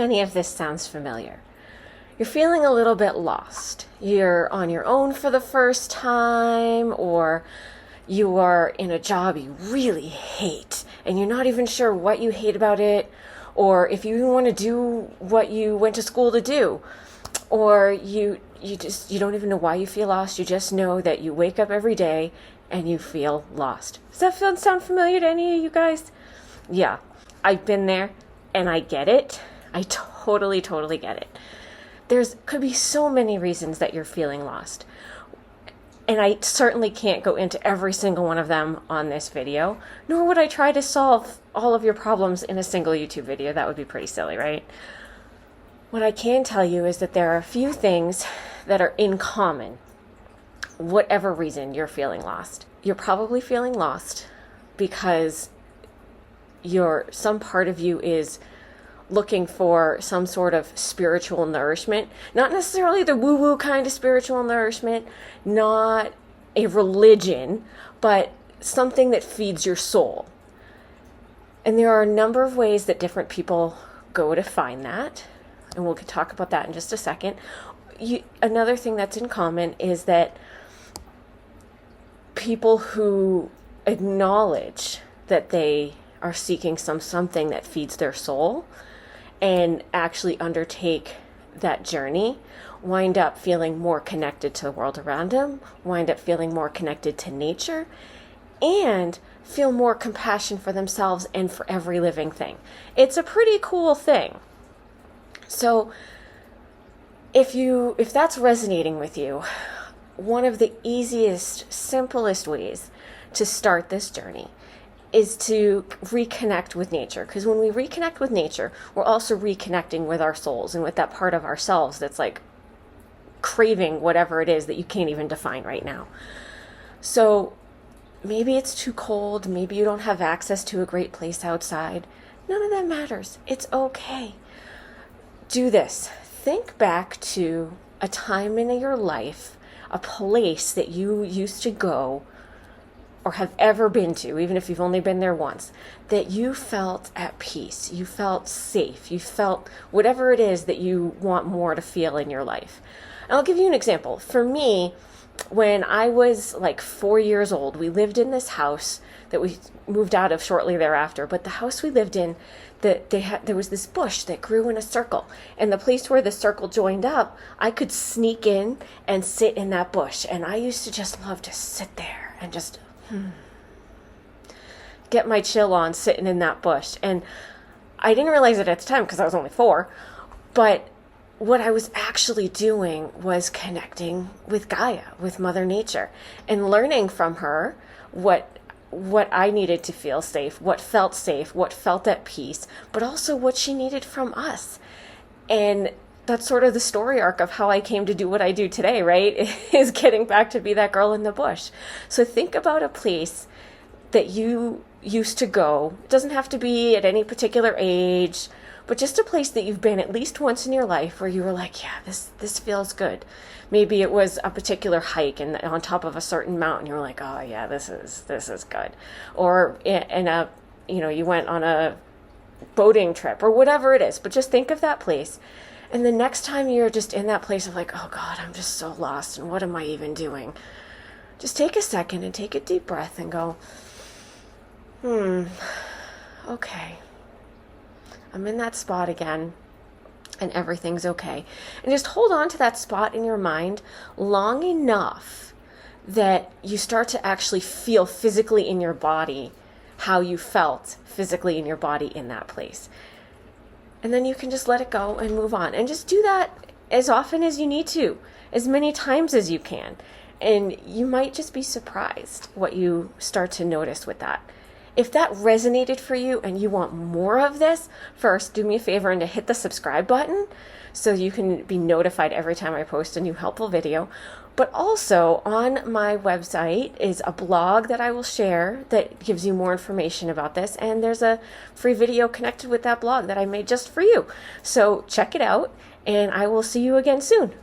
any of this sounds familiar. You're feeling a little bit lost. You're on your own for the first time, or you are in a job you really hate and you're not even sure what you hate about it, or if you even want to do what you went to school to do, or you don't even know why you feel lost. You just know that you wake up every day and you feel lost. Does that sound familiar to any of you guys? Yeah, I've been there and I get it. I totally get it. Could be so many reasons that you're feeling lost. And I certainly can't go into every single one of them on this video, nor would I try to solve all of your problems in a single YouTube video. That would be pretty silly, right? What I can tell you is that there are a few things that are in common, whatever reason you're feeling lost. You're probably feeling lost because some part of you is looking for some sort of spiritual nourishment, not necessarily the woo-woo kind of spiritual nourishment, not a religion, but something that feeds your soul. And there are a number of ways that different people go to find that, and we'll talk about that in just a second. Another thing that's in common is that people who acknowledge that they are seeking something that feeds their soul and actually undertake that journey wind up feeling more connected to the world around them, wind up feeling more connected to nature, and feel more compassion for themselves and for every living thing. It's a pretty cool thing. So if that's resonating with you, one of the easiest, simplest ways to start this journey is to reconnect with nature. Because when we reconnect with nature, we're also reconnecting with our souls and with that part of ourselves that's like craving whatever it is that you can't even define right now. So maybe it's too cold, maybe you don't have access to a great place outside. None of that matters. It's okay. Do this. Think back to a time in your life, a place that you used to go or have ever been to, even if you've only been there once, that you felt at peace, you felt safe, you felt whatever it is that you want more to feel in your life. And I'll give you an example. For me, when I was like 4 years old, we lived in this house that we moved out of shortly thereafter, but the house we lived in, there was this bush that grew in a circle, and the place where the circle joined up, I could sneak in and sit in that bush, and I used to just love to sit there and just get my chill on sitting in that bush. And I didn't realize it at the time because I was only 4, but what I was actually doing was connecting with Gaia, with Mother Nature, and learning from her what I needed to feel safe, what felt at peace, but also what she needed from us. And that's sort of the story arc of how I came to do what I do today, right? Is getting back to be that girl in the bush. So think about a place that you used to go. It doesn't have to be at any particular age, but just a place that you've been at least once in your life where you were like, yeah, this feels good. Maybe it was a particular hike and on top of a certain mountain, you were like, oh yeah, this is good. Or you went on a boating trip or whatever it is, but just think of that place. And the next time you're just in that place of like, oh God, I'm just so lost and what am I even doing? Just take a second and take a deep breath and go, okay. I'm in that spot again and everything's okay. And just hold on to that spot in your mind long enough that you start to actually feel physically in your body how you felt physically in your body in that place. And then you can just let it go and move on. And just do that as often as you need to, as many times as you can. And you might just be surprised what you start to notice with that. If that resonated for you and you want more of this, first, do me a favor and to hit the subscribe button so you can be notified every time I post a new helpful video. But also on my website is a blog that I will share that gives you more information about this. And there's a free video connected with that blog that I made just for you. So check it out and I will see you again soon.